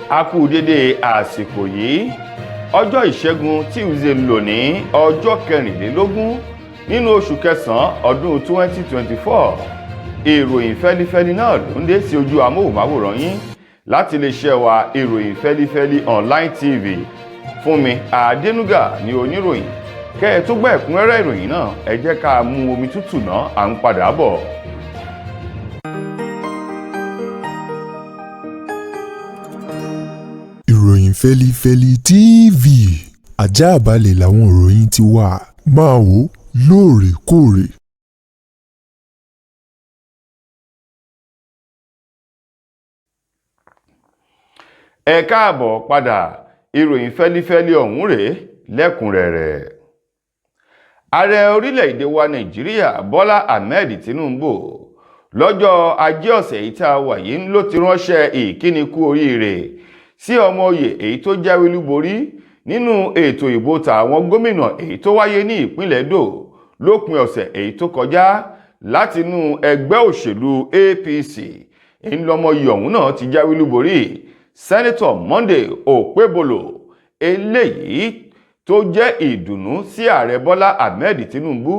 a kú dédé àsìkò yìí ọjọ́ ìṣẹ́gun Tuesday lónìí ọjọ́ kẹrìnlélógún nínú oṣù kẹsàn-án ọdún 2024 ìròyìn fẹ́lifẹ́li náà ló ń dé sí ojú amóhùnmáwòrán yín láti iléeṣẹ́ wa ìròyìn fẹ́lifẹ́li online tv Fúnmi Adénúgà ní oníròyìn kẹ́ ẹ tó gbọ́ ẹ̀kúnrẹ́rẹ́ ìròyìn náà ẹ jẹ́ ká mú omi tútù náà à ń padà bọ̀. ìròyìn fẹ́lifẹ́li TV àjààbálẹ̀ làwọn ìròyìn ti wà máa wò lóòrèkóòrè. ẹ káàbọ̀ padà ìròyìn fẹ́lifẹ́li ọ̀hún rèé lẹ́kùnrẹ́rẹ́. ààrẹ orílẹ̀-èdè wa Nàìjíríà Bọ́lá Ahmed Tinubu lọ́jọ́ ajé ọ̀sẹ̀ yìí tá a wà yìí ló ti ránṣẹ́ ìkíni kú oríire sí ọmọ oyè èyí tó jáwé olúborí nínú ètò ìbò tàwọn gómìnà èyí tó wáyé ní ìpínlẹ̀ Edo lópin ọ̀sẹ̀ èyí tó kọjá látinú ẹgbẹ́ òṣèlú APC ńlọmọ oyè ọ̀hún náà ti jáwé olúborí Sẹ́nẹ́tọ̀ Monday Okpebholo eléyìí tó jẹ́ ìdùnnú sí ààrẹ Bọ́lá Ahmed Tinubu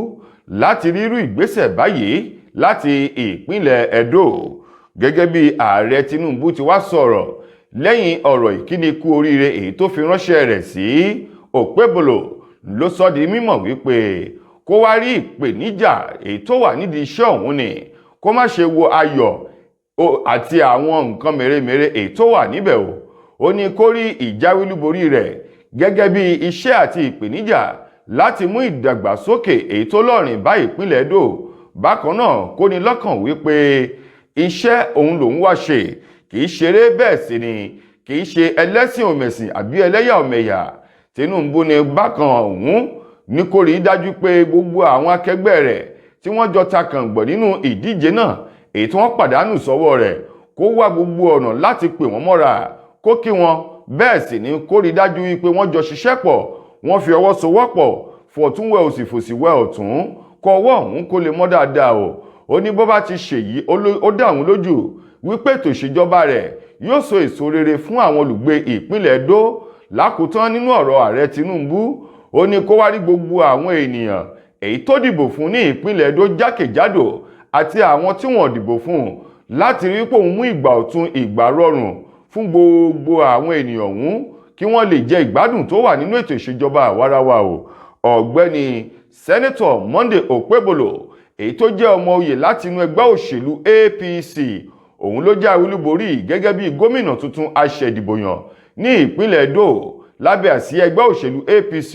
láti rírú ìgbésẹ̀ báyìí láti ìpínlẹ̀ Edo gẹ́gẹ́ bí ààrẹ Tinubu ti wá sọ̀rọ̀ lẹ́yìn ọ̀rọ̀ ìkíni kú oríire èyí tó fi ránṣẹ́ rẹ̀ sí Okpebholo ló sọ di mímọ̀ wípé kó wá rí ìpèníjà èyí tó wà nídìí iṣẹ́ ọ̀hún ni kó má ṣe wo ayọ̀ àti àwọn nǹkan mèremère èyí tó wà níbẹ̀ ó ní kó rí ìjáwélúborí rẹ̀ gẹ́gẹ́ bí iṣẹ́ àti ìpèníjà láti mú ìdàgbàsókè èyí tó lọ́rìn bá ìpínlẹ̀ Edo bákan náà kó ní lọ́kàn wípé iṣẹ́ òun lòun wá ṣe kìí ṣeré bẹ́ẹ̀ sì ni kìí ṣe ẹlẹ́sìn òmẹ̀sìn àbí ẹlẹ́yà òmẹ̀yà. Tinubu ní bákan ọ̀hún ní kó rí dájú pé gbogbo àwọn akẹgbẹ́ rẹ̀ tí wọ́n jọ ta kàngbọ̀ nínú ìdíje náà èyí tí wọ́n pàdánù sọ́wọ́ rẹ̀ kó wá gbogbo ọ̀nà láti pè wọ́n mọ́ra kó kí wọn bẹ́ẹ̀ sì ni kó rí dájú wípé wọ́n jọ ṣiṣẹ́ pọ̀ wọ́n fi ọwọ́ sowọ́pọ̀ fọ̀tún wẹ òsì fòsì wẹ ọ̀tún kọ ọwọ́ ọ̀hún kó lè mọ́ dáadáa ó ní bó bá ti ṣèyí ó dá òun lójú wípé ètò ìṣèjọba rẹ̀ yóò so èso rere fún àwọn olùgbé ìpínlẹ̀ Edo. Lákòótán nínú ọ̀rọ̀ ààrẹ Tinubu ó ní kó wá rí gbogbo àwọn ènìyàn èyí tó dìbò fún ní ìpínlẹ̀ Edo jákèjádò àti àwọn tí wọ́n dìbò fún láti rí pé òun mú ìgbà ọ̀tun ìgbà rọrùn fún gbogbo àwọn ènìyàn ọ̀hún kí wọ́n lè jẹ ìgbádùn tó wà nínú ètò ìṣèjọba àwarawa ọ̀gbẹ́ni Sẹ́nẹ́tọ̀ Monday Okpebholo èyí tó jẹ́ ọmọ oyè láti inú ẹgbẹ́ òṣèlú APC òun ló jáwé olúborí gẹ́gẹ́ bí gómìnà tuntun aṣẹ̀dìbòyàn ní ìpínlẹ̀ Edo lábẹ́ àsíá ẹgbẹ́ òṣèlú APC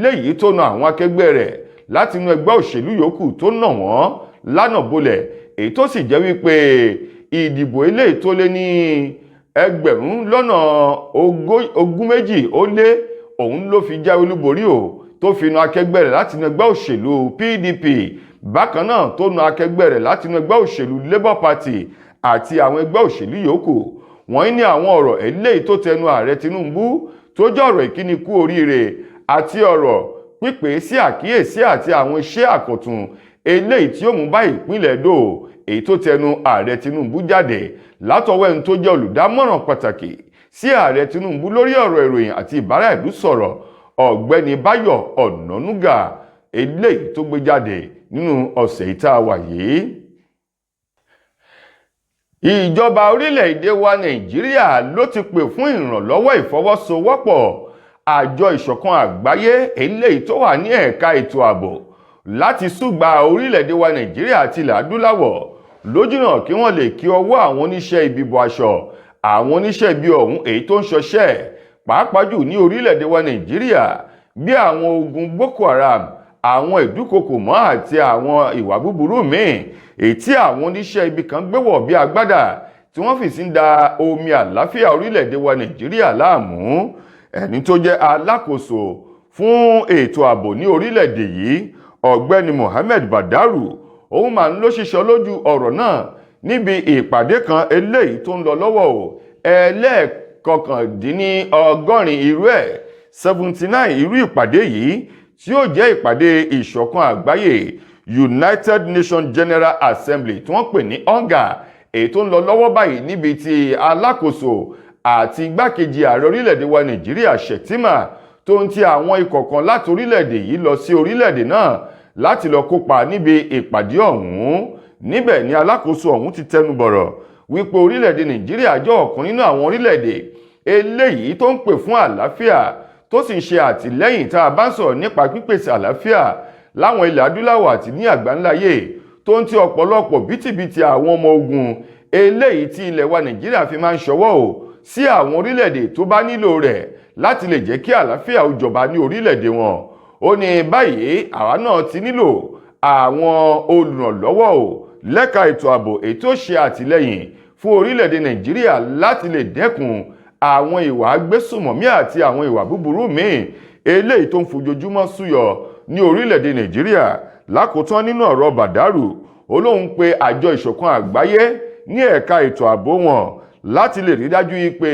léyìí tó na àwọn akẹgbẹ́ rẹ̀ láti inú ẹgbẹ́ òṣèlú yòókù tó nà wọ́n lánàá bolẹ̀ èyí tó sì jẹ́ wípé ìdìbò eléyìí tó lé ní ẹgbẹ̀rún lọ́nà ogún méjì ó lé òun ló fi jáwé olúborí tó fi na akẹgbẹ́ rẹ̀ láti inú ẹgbẹ́ òṣèlú PDP bákan náà tó na akẹgbẹ́ rẹ̀ láti inú ẹgbẹ́ òṣèlú Labour Party àti àwọn ẹgbẹ́ òṣèlú yòókù. Wọ́n ní àwọn ọ̀rọ̀ eléyìí tó tẹnu ààrẹ Tinubu tó jẹ́ ọ̀rọ̀ ìkíni kú oríire àti ọ̀rọ̀ pípè sí àkíyèsí àti àwọn iṣẹ́ àkọ̀tun eléyìí tí ó mú bá ìpínlẹ̀ Edo èyí tó tẹnu ààrẹ Tinubu jáde látọwọ́ ẹni tó jẹ́ olùdámọ̀ràn pàtàkì sí ààrẹ Tinubu lórí ọ̀rọ̀ ìròyìn àti ìbára ìlú sọ̀rọ̀ ọ̀gbẹ́ni Báyọ̀ Ọ̀nànúgà eléyìí tó gbé jáde nínú ọ̀sẹ̀ yìí tá a wà yìí. Ìjọba orílẹ̀-èdè wa Nàìjíríà ló ti pè fún ìrànlọ́wọ́ ìfọwọ́sowọ́pọ̀ àjọ ìṣọ̀kan àgbáyé eléyìí tó wà ní ẹ̀ka ètò ààbò láti ṣùgbà orílẹ̀-èdè wa Nàìjíríà àti ilẹ̀ adúláwọ̀ lójúnà kí wọ́n lè kí ọwọ́ àwọn oníṣẹ́ ibi bọ aṣọ àwọn oníṣẹ́ ibi ọ̀hún èyí tó ń ṣọṣẹ́ pàápàá jù ní orílẹ̀-èdè wa Nàìjíríà bí àwọn ogun Boko Haram àwọn ìdúkokò mọ́ àti àwọn ìwà búburú míì èyí tí àwọn oníṣẹ́ ibi kan gbéwọ̀ bí agbádà tí wọ́n fi sí ń da omi àlàáfíà orílẹ̀-èdè wa Nàìjíríà láàmú. Ẹni tó jẹ́ alákòóso fún ètò ààbò ní orílẹ̀-èdè yìí ọ̀gbẹ́ni Mohammed Badaru òun máa ń ló ṣiṣọ́ lójú ọ̀rọ̀ náà níbi ìpàdé kan eléyìí tó ń lọ lọ́wọ́ ẹlẹ́ẹ̀kọkàndínlọ́gọ́rin irú ẹ̀ 79 irú ìpàdé yìí tí ó jẹ́ ìpàdé ìṣọ̀kan àgbáyé United Nations General Assembly tí wọ́n pè ní UNGA èyí tó ń lọ lọ́wọ́ báyìí níbi tí alákòóso àti igbákejì ààrẹ orílẹ̀-èdè wa Nàìjíríà Shettima tó ń ti àwọn ikọ̀ kan láti orílẹ̀-èdè yìí lọ sí orílẹ̀-èdè náà láti lọ kópa níbi ìpàdé ọ̀hún. Níbẹ̀ ni alákòóso ọ̀hún ti tẹnu bọ̀rọ̀ wípé orílẹ̀-èdè Nàìjíríà jẹ́ ọ̀kan nínú àwọn orílẹ̀-èdè eléyìí tó ń pè fún àlàáfíà tó sì ń ṣe àtìlẹ́yìn tá a bá ń sọ̀rọ̀ nípa pípèsè àlàáfíà láwọn ilẹ̀ adúláwọ̀ àti ní àgbáńláyé tó ń ti ọ̀pọ̀lọpọ̀ bítíbitì àwọn ọmọ ogun eléyìí tí ilẹ̀ wa Nàìjíríà fi máa ń ṣọwọ́ ò sí àwọn orílẹ̀-èdè tó bá nílò rẹ̀ láti lè jẹ́ kí àlàáfíà ó jọba ní orílẹ̀-èdè wọn. Ó ní báyìí àwa náà ti nílò àwọn olùrànlọ́wọ́ ò lẹ́ka ètò ààbò ètò ṣe àtìlẹ́yìn fún orílẹ̀-èdè Nàìjíríà láti lè dẹ́kun àwọn ìwà agbésùmọ̀mí àti àwọn ìwà búburú míì eléyìí tó ń fojoojúmọ́ súyọ ní orílẹ̀-èdè Nàìjíríà. Lákòótán nínú ọ̀rọ̀ Bàdárù olóhùn pé àjọ ìṣọ̀kan àgbáyé ní ẹ̀ka ètò ààbò wọn láti lè rí dájú pé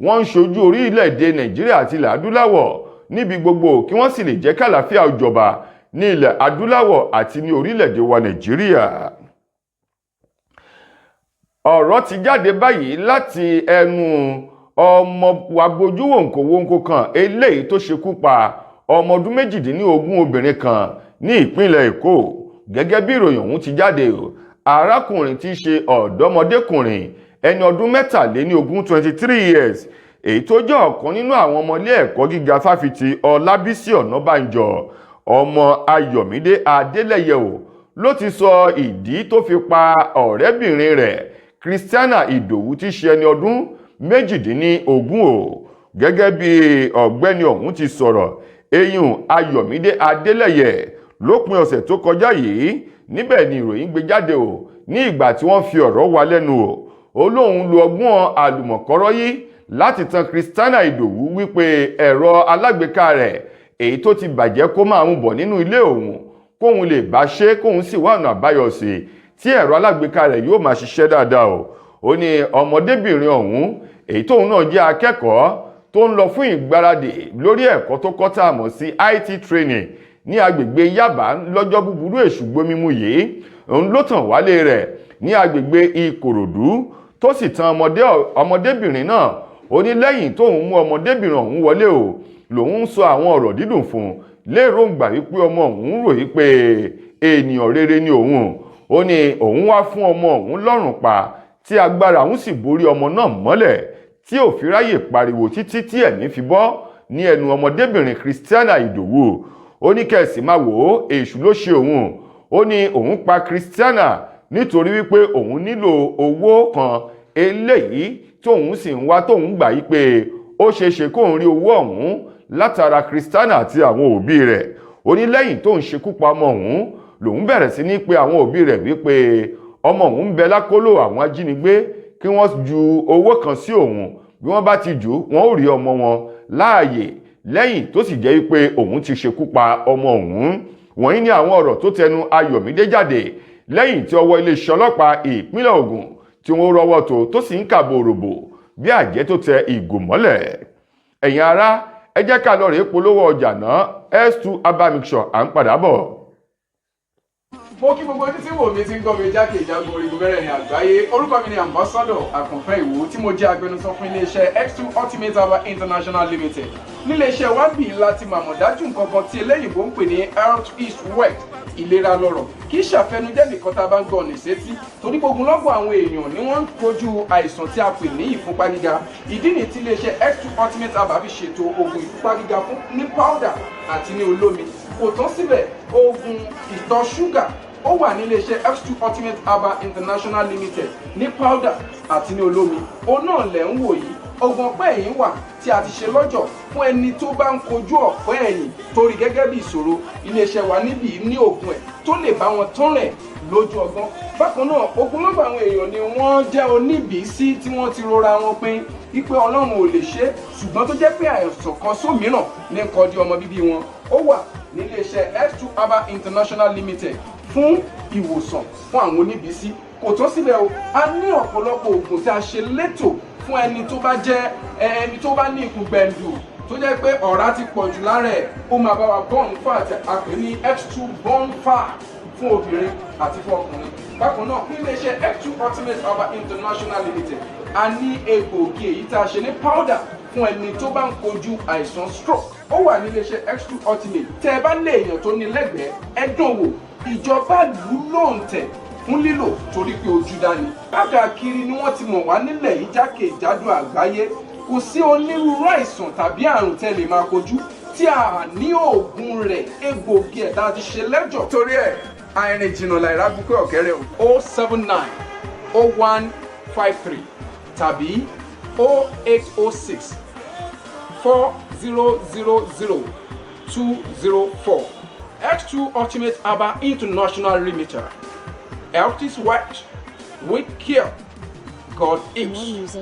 wọ́n ń ṣojú orílẹ̀-èdè Nàìjíríà àti ilẹ̀ adúláwọ̀ níbi gbogbo kí wọ́n sì lè jẹ́ kàlàáfíà ó jọba ní ilẹ̀ adúláwọ̀ àti ní orílẹ̀-èdè wa Nàìjíríà. Ọ̀rọ̀ ti jáde báyìí láti ẹnu ọmọ wàgbójúwòǹkòwòǹkò kan eléyìí tó ṣekú pa ọmọ ọdún 18 obìnrin kan ní ìpínlẹ̀ Èkó. Gẹ́gẹ́ bí ìròyìn ọ̀hún ti jáde arákùnrin tí í ṣe ọ̀dọ́mọdékùnrin ẹni ọdún 23 years èyí tó jẹ́ ọ̀kan nínú àwọn ọmọ ilé ẹ̀kọ́ gíga fáfitì Ọlábísí Ọ̀nàbànjọ ọmọ Ayọ̀mídé Adélẹ́yẹ ló ti sọ ìdí tó fi pa ọ̀rẹ́bìnrin rẹ̀ Christiana Ìdòwú tí í ṣe ẹni ọdún 18 gẹ́gẹ́ bí ọ̀gbẹ́ni ọ̀hún ti sọ̀rọ̀ eyín Ayọ̀mídé Adélẹ́yẹ lópin ọ̀sẹ̀ tó kọjá yìí. Níbẹ̀ ni ìròyìn gbé jáde ní ìgbà tí wọ́n fi ọ̀rọ̀ wá lẹ́nu ó lóun lo ọgbọ́n àlùmọ̀kọ́rọ́ yìí láti tan Christiana Ìdòwú wípé ẹ̀rọ alágbèéká rẹ̀ èyí tó ti bàjẹ́ kó máa mú bọ̀ nínú ilé òun kóun lè bá ṣe kóun sì wá ọ̀nà àbáyọ sí tí ẹ̀rọ alágbèéká rẹ̀ yóò máa ṣiṣẹ́ dáadáa ó ní ọmọdébìnrin ọ̀hún èyí tóun náà jẹ́ akẹ́kọ̀ọ́ tó ń lọ fún ìgbáradì lórí ẹ̀kọ́ tó kọ́ tá a mọ̀ sí IT training ní agbègbè Yaba lọ́jọ́ búburú èṣù gbómímú yìí òun ló tàn wálé rẹ̀ ní agbègbè Ìkòròdú tó sì tan ọmọdébìnrin náà. Ó ní lẹ́yìn tóun mú ọmọdébìnrin ọ̀hún wọlé lòun ń sọ àwọn ọ̀rọ̀ dídùn fún lérògbà wípé ọmọ òun rò wípé ènìyàn rere ni òun. Ó ní òun wá fún ọmọ òun lọ́rùn pa tí agbára òun sì borí ọmọ náà mọ́lẹ̀ tí ò fi ráyè pariwo títí tí ẹ̀mí fi bọ́ ní ẹnu ọmọdébìnrin Christiana Ìdòwú. Ó ní kẹ̀sì máa wò ó èṣù ló ṣe òun. Ó ní òun pa Christiana nítorí wípé òun nílò owó kan eléyìí tóun sì ń wá tóun gbà yí pé ó ṣeéṣe kóun rí owó ọ̀hún látara Christiana àti àwọn òbí rẹ̀. Ó ní lẹ́yìn tóun ṣekú pa ọmọ òun lòun bẹ̀rẹ̀ sí ní pé àwọn òbí rẹ̀ wípé ọmọ òun ń bẹ lákọlò àwọn ajínigbé kí wọ́n ju owó kan sí òun bí wọ́n bá ti jù wọ́n ó rí ọmọ wọn láàyè lẹ́yìn tó sì jẹ́ wípé òun ti ṣekú pa ọmọ òun. Wọ̀nyí ni àwọn ọ̀rọ̀ tó tẹnu Ayọ̀mídé jáde lẹ́yìn tí ọwọ́ iléeṣẹ́ ọlọ́pàá ìpínlẹ̀ Ògùn tí wọ́n rọ́wọ́ tó sì ń kàbò òròbò bí àjẹ́ tó tẹ ìgò mọ́lẹ̀. Ẹ̀yin ará ẹ jẹ́ ká lọ rèé polówó ọjà náà S2 Herbal Mixture à ń padà bọ̀. Mo kí gbogbo ojú tí wò mí ti ń gbọ́ mi jákèjádò orígun mẹ́rẹ̀ẹ̀rin ní àgbáyé. Orúkọ mi ni Ambassador Àkànfẹ́ Ìwò tí mo jẹ́ agbẹnusọ fún iléeṣẹ́ X2 Ultimate Herbal International Limited. Níléeṣẹ́ wa bí láti màmọ̀ dájú nǹkan kan tí eléyìnbó ń pè ní health is wealth, ìlera lọ́rọ̀. Kì í ṣàfẹnujẹ́ nìkan tá a bá ń gbọ́ ọ̀nì sétí torí gbogbo lọ́gbọ̀n àwọn èèyàn ni wọ́n ń kojú àìsàn tí a pè ní ìfúnpá gíga. Ìdí nìyí tí iléeṣẹ́ X2 Ultimate Herbal fi ṣètò oògùn ìfúnpá gíga fún ní powder àti ní olómi. Kò tán síbẹ̀, oògùn ìtọ̀ ṣúgà ó wà ní iléeṣẹ́ X2 Ultimate Herbal International Limited ní powder àti ní olómi. Òun náà lẹ̀ ń wò yìí. Oògùn ọ̀pẹ́ ẹ̀yìn wà tí a ti ṣe lọ́jọ̀ fún ẹni tó bá ń kojú ọ̀pẹ́ ẹ̀yìn torí gẹ́gẹ́ bí ìṣòro. Iléeṣẹ́ wa níbí ní oògùn ẹ̀ tó lè bá wọn tán rẹ̀ lójú ọgbọ́n. Bákan náà ogunlọ́gọ̀ àwọn èèyàn ni wọ́n jẹ́ oníbìísí tí wọ́n ti rora wọn pín wípé Ọlọ́run ò lè ṣe ṣùgbọ́n tó jẹ́ pé àìsàn kan sómìíràn ní kọjú ọmọ bíbí wọn. Ó wà ní iléeṣẹ́ X2 Herbal International Limited fún ìwòsàn fún àwọn oníbìísí. Kò tó síbẹ̀ o, a ní ọ̀pọ̀lọpọ̀ oògùn tí a ṣe létò fún ẹni tó bá jẹ́ ẹni tó bá ní ikùn gbẹ̀ndù tó jẹ́ pé ọ̀rá ti pọ̀ jù lára ẹ̀. Ó máa bá wa burn fat, a pè ní X2 burn fat fún obìnrin àti fún ọkùnrin. Bákan náà ní iléeṣẹ́ X2 Ultimate Herbal International Limited a ní egbòogi èyí tá a ṣe ní powder fún ẹni tó bá ń kojú àìsàn stroke. Ó wà ní iléeṣẹ́ X2 Ultimate. Tẹ́ ẹ bá lé èèyàn tó ní lẹ́gbẹ̀ẹ́ ẹ dán wò, ìjọba lù ú lóǹtẹ̀ fún lílò torí pé ojú dání. Káàkiri ni wọ́n ti mọ̀ wá nílẹ̀ yìí jákèjádò àgbáyé. Kò sí onírúurú àìsàn tàbí àrùn tẹ́ lè máa kojú tí a ní oògùn rẹ̀ egbòogi ẹ̀dá ti ṣe lẹ́jọ̀. Torí ẹ̀ àìrìn jìnnà láìra gbúgbẹ́ ọ̀kẹ́rẹ́ o 079 0153 tàbí 0806 4000 204. X2 Ultimate Herbal International Limited. Health is wealth with care. God is.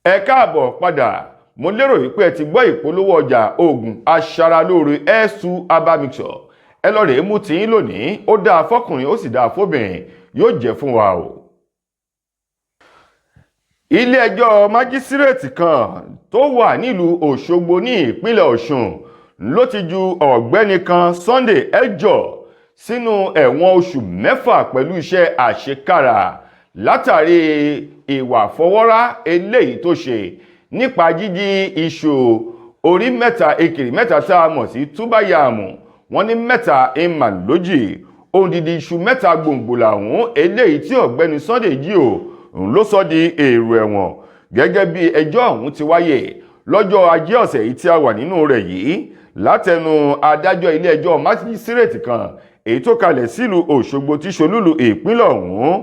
Ẹ káàbọ̀ padà. Mo lérò wípé ẹ ti gbọ́ ìpolówó ọjà oògùn aṣaralóore S2 Herbal Mixture. Ẹ lọ rèé mú tiyín lónìí, ó dáa fọ́kùnrin ó sì dáa fóbìnrin, yóò jẹ́ fún wa o. Ilé ẹjọ́ májísírèètì kan tó wà nílùú Òṣogbo ní ìpínlẹ̀ Ọ̀ṣun ló ti ju ọ̀gbẹ́ni kan Sunday Ẹjọ́ sínú ẹ̀wọ̀n oṣù 6 pẹ̀lú iṣẹ́ àṣekára látàrí ìwà fọwọ́rá eléyìí tó ṣe nípa jíjí iṣu orí mẹ́ta ekiri mẹ́ta tá a mọ̀ sí túbáyàmù wọ́n ní mẹ́ta ìmàlójì òǹdìdì iṣu mẹ́ta gbòǹgbò làwọn eléyìí tí ọ̀gbẹ́ni Sunday jí òun ló sọ di èrò ẹ̀wọ̀n gẹ́gẹ́ bí ẹjọ́ ọ̀hún ti wáyé lọ́jọ́ ajé ọ̀sẹ̀ yìí tí a wà nínú rẹ̀ yìí látẹnu adájọ́ ilé ẹjọ́ májísírèètì kan èyí tó kalẹ̀ sílùú Òṣogbo tí ṣolúlù ìpínlẹ̀ ọ̀hún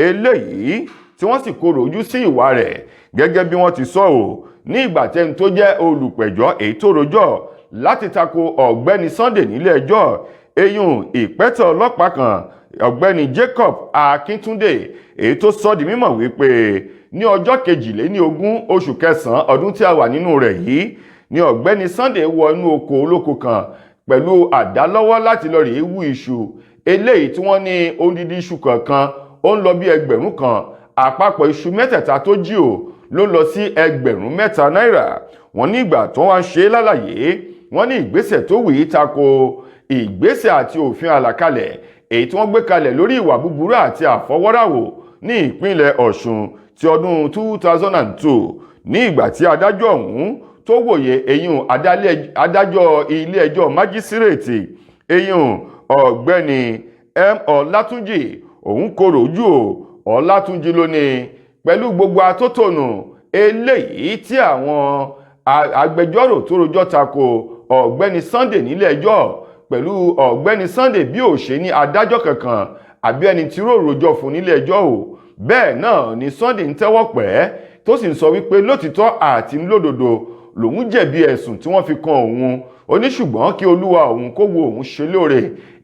eléyìí tí wọ́n sì korò ojú sí ìwà rẹ̀ gẹ́gẹ́ bí wọ́n ti sọ ò ní ìgbà tẹ́ni tó jẹ́ olùpẹ̀jọ́ èyí tó rojọ́ láti tako ọ̀gbẹ́ni Sunday nílé ẹjọ́ eyín ìpẹ́tọ̀ ọlọ́pàá kan ọ̀gbẹ́ni Jacob Akíntúndé èyí tó sọ di mímọ̀ wípé ní ọjọ́ 22 oṣù kẹsàn-án ọdún tí a wà nínú rẹ̀ yìí ni ọ̀gbẹ́ni Sunday wọ inú oko olóko kan pẹ̀lú àdá lọ́wọ́ láti lọ rèé wú iṣu eléyìí tí wọ́n ní odidi iṣu kọ̀ọ̀kan ó ń lọ bí 1000 kan àpapọ̀ iṣu mẹ́tẹ̀ẹ̀ta tó jí ò ló lọ sí 3,000 náírà. wọ́n ní ìgbà tó wá ń ṣe lálàyé wọ́n ní ìgbésẹ̀ tó wù í tako ìgbésẹ̀ àti òfin àlàkalẹ̀ èyí tí wọ́n gbé kalẹ̀ lórí ìwà búburú àti àfọwọ́ráwò ní ìpínlẹ̀ Ọ̀ṣun ti ọdún 2002 ní ìgbà tí adájọ́ ọ̀hún tó wòye eyín adájọ́ ilé ẹjọ́ májísírèètì eyín ọ̀gbẹ́ni M. Ọlátúnjì òun korò ojú Ọlátúnjì lónìí pẹ̀lú gbogbo atótónu eléyìí tí àwọn agbẹjọ́rò tó rojọ́ tako ọ̀gbẹ́ni Sunday nílé ẹjọ́ pẹ̀lú ọ̀gbẹ́ni Sunday bí ò ṣe ní adájọ́ kankan àbí ẹni tí ó rojọ́ fún nílé ẹjọ́ o bẹ́ẹ̀ náà ni Sunday ń tẹ́wọ́ pẹ́ tó sì ń sọ wípé lótìtọ́ àti lódodo lòun jẹ̀bi ẹ̀sùn tí wọ́n fi kan òun ó ní ṣùgbọ́n kí olúwa òun kó wo òun ṣe lóore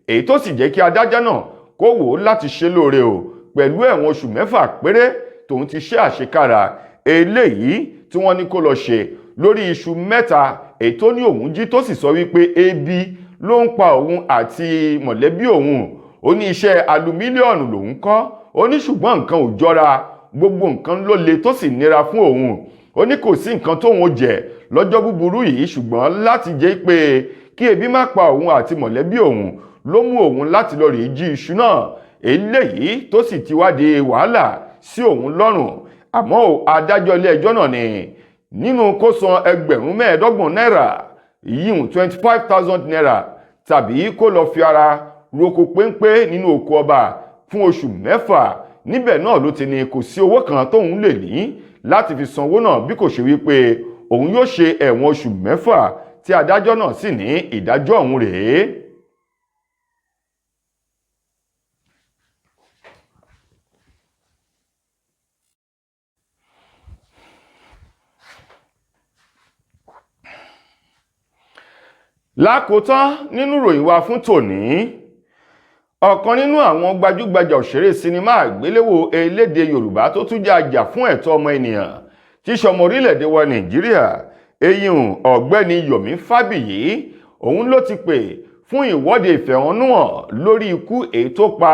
èyí tó sì jẹ́ kí adájọ́ náà kó wò ó láti ṣe lóore o pẹ̀lú ẹ̀wọ̀n oṣù 6 péré tòun ti ṣe àṣekára eléyìí tí wọ́n ní kó lọ ṣe lórí iṣu mẹ́ta èyí tó ní òun jí tó sì sọ wípé ebi ló ń pa òun àti mọ̀lẹ́bí òun ó ní iṣẹ́ alumílíọ̀nù lòun kọ́ ó ní ṣùgbọ́n nǹkan ò jọra gbogbo nǹkan ló le tó sì nira fún òun ó ní kò sí nǹkan tóun ó jẹ lọ́jọ́ búburú yìí ṣùgbọ́n láti jẹ́ pé kí ebi má pa òun àti mọ̀lẹ́bí òun ló mú òun láti lọ rèé jí iṣu náà eléyìí tó sì ti wá di wàhálà sí òun lọ́rùn àmọ́ adájọ́ ilé ẹjọ́ náà ni nínú kó san 25,000 náírà yíyún 25,000 naira tàbí kó lọ fi ara roko péńpé nínú oko ọba fún oṣù 6 níbẹ̀ náà ló ti ní kò sí owó kan tóun lè ní láti fi sanwó náà bí kò ṣe wípé òun yóò ṣe ẹ̀wọ̀n oṣù 6 tí adájọ́ náà sì ní ìdájọ́ ọ̀hún rèé. Lákòótán nínú ìròyìn wa fún tòní ọ̀kan nínú àwọn gbajúgbajà òṣèré sinimá àgbéléwò elédè Yorùbá tó tún jẹ́ ajá fún ẹ̀tọ́ ọmọ ènìyàn tí ṣọmọ orílẹ̀-èdè wa Nàìjíríà eyín ọ̀gbẹ́ni Yomi Fábíyì òun ló ti pè fún ìwọ́de ìfẹ̀hónúhàn lórí ikú èyí tó pa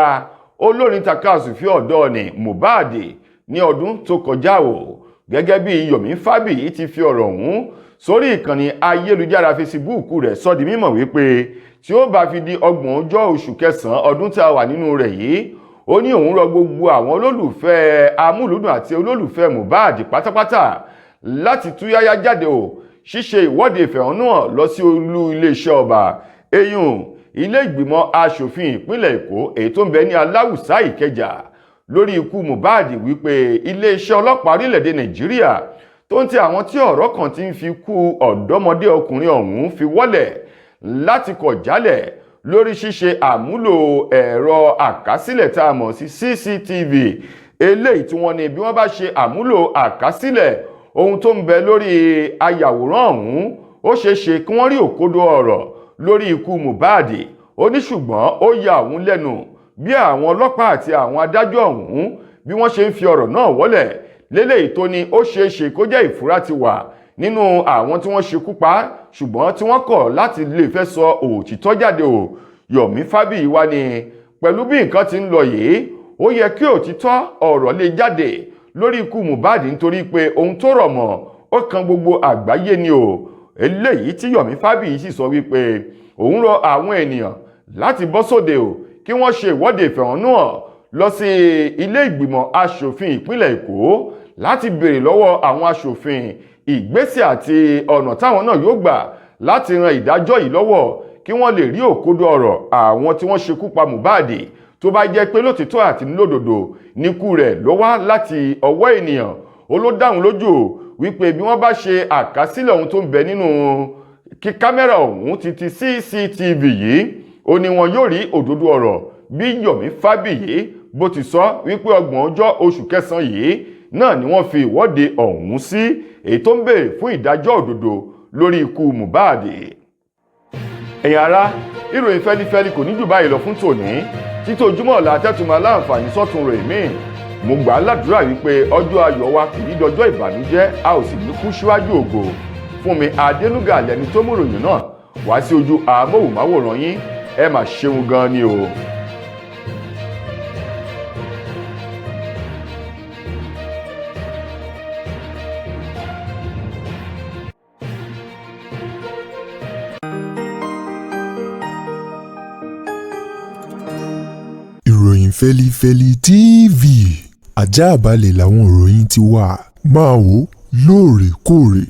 olórin takasùfé ọ̀dọ́ ni Mohbad ní ọdún tó kọjá o gẹ́gẹ́ bí Yomi Fabiyi ti fi ọ̀rọ̀ ọ̀hún sórí ìkànnì ayélujára Facebook rẹ̀ sọ di mímọ̀ wípé tí ó bá fi di 30 oṣù kẹsàn-án ọdún tí a wà nínú rẹ̀ yìí, ó ní òun rọ gbogbo àwọn olólùfẹ́ amúlùdùn àti olólùfẹ́ Mohbad pátápátá láti túyáyá jáde ṣíṣe ìwọ́de ìfẹ̀hónúhàn lọ sí olú iléeṣẹ́ ọba eyín ilé ìgbìmọ̀ aṣòfin ìpínlẹ̀ Èkó èyí tó ń bẹ ní Aláùsá Ìkẹjà lórí ikú Mohbad, wípé iléeṣẹ́ ọlọ́pàá orílẹ̀-èdè Nàìjíríà tó ń tẹ àwọn tí ọ̀rọ̀ kan ti ń fi kú ọ̀dọ́mọdé ọkùnrin ọ̀hún fi wọ́lẹ̀ láti kọ̀ jálẹ̀ lórí ṣíṣe àmúlò ẹ̀rọ àkásílẹ̀ tá a mọ̀ sí CCTV, eléyìí tí wọ́n ní bí wọ́n bá ṣe àmúlò àkásílẹ̀ ohun tó ń bẹ lórí ayàwòrán ọ̀hún, ó ṣeé ṣe kí wọ́n rí òkodo ọ̀rọ̀ lórí ikú Mohbad. Ó ní ṣùgbọ́n ó ya òun lẹ́nu bí àwọn ọlọ́pàá àti àwọn adájọ́ ọ̀hún bí wọ́n ṣe ń fi ọ̀rọ̀ náà wọ́lẹ̀ léléyìí tó ní ó ṣeé ṣe kó jẹ́ ìfura ti wà nínú àwọn tí wọ́n ṣekú pa ṣùgbọ́n tí wọ́n kọ̀ láti lè fẹ́ sọ òtítọ́ jáde Yomi Fabiyi wá ní pẹ̀lú bí nǹkan ti ń lọ yìí, ó yẹ kí òtítọ́ ọ̀rọ̀ lè jáde lórí ikú Mohbad nítorí pé ohun tó rọ̀ mọ́ ó kan gbogbo àgbáyé ni eléyìí tí Yomi Fabiyi sì sọ wípé òun rọ àwọn ènìyàn láti bọ́ sóde kí wọ́n ṣe ìwọ́de ìfẹ̀hónúhàn lọ sí ilé ìgbìmọ̀ aṣòfin ìpínlẹ̀ Èkó láti béèrè lọ́wọ́ àwọn aṣòfin ìgbésẹ̀ àti ọ̀nà táwọn náà yóò gbà láti ran ìdájọ́ yìí lọ́wọ́ kí wọ́n lè rí òkodo ọ̀rọ̀ àwọn tí wọ́n ṣekú pa Mohbad tó bá jẹ́ pé lótìtọ́ àti lódodo níkú rẹ̀ ló wá láti ọwọ́ ènìyàn. Ó ló dáhùn lójú wípé bí wọ́n bá ṣe àkásílẹ̀ ohun tó ń bẹ nínú kí kámẹ́rà ọ̀hún ti CCTV yìí, ó ní wọn yóò rí òdodo ọ̀rọ̀ bí Yomi Fabiyi bó ti sọ wípé 30 oṣù kẹsàn-án yìí náà ni wọ́n fi ìwọ́de ọ̀hún sí èyí tó ń béèrè fún ìdájọ́ òdodo lórí ikú Mohbad. Ẹ̀yin ará, ìròyìn fẹ́lifẹ́li kò ní jù báyìí lọ fún tòní. Títí ojúmọ́ ọ̀la tẹ́tùmọ̀ aláǹfààní sọ́tún rẹ̀ mí. Mo gbà á ládùúrà wípé ọjọ́ ayọ̀ wa kì í dọjọ́ ìbànújẹ́, a ò sì ní kú síwájú ògo. Fúnmi Adénúgà lẹni tó mú ìròyìn náà wá sí ojú amóhùnmáwòrán yín. Ẹ mà ṣeun gan ni o. Ìròyìn Fẹ́lifẹ́li TV àjààbálẹ̀ làwọn ìròyìn ti wà, máa wò lóòrèkóòrè.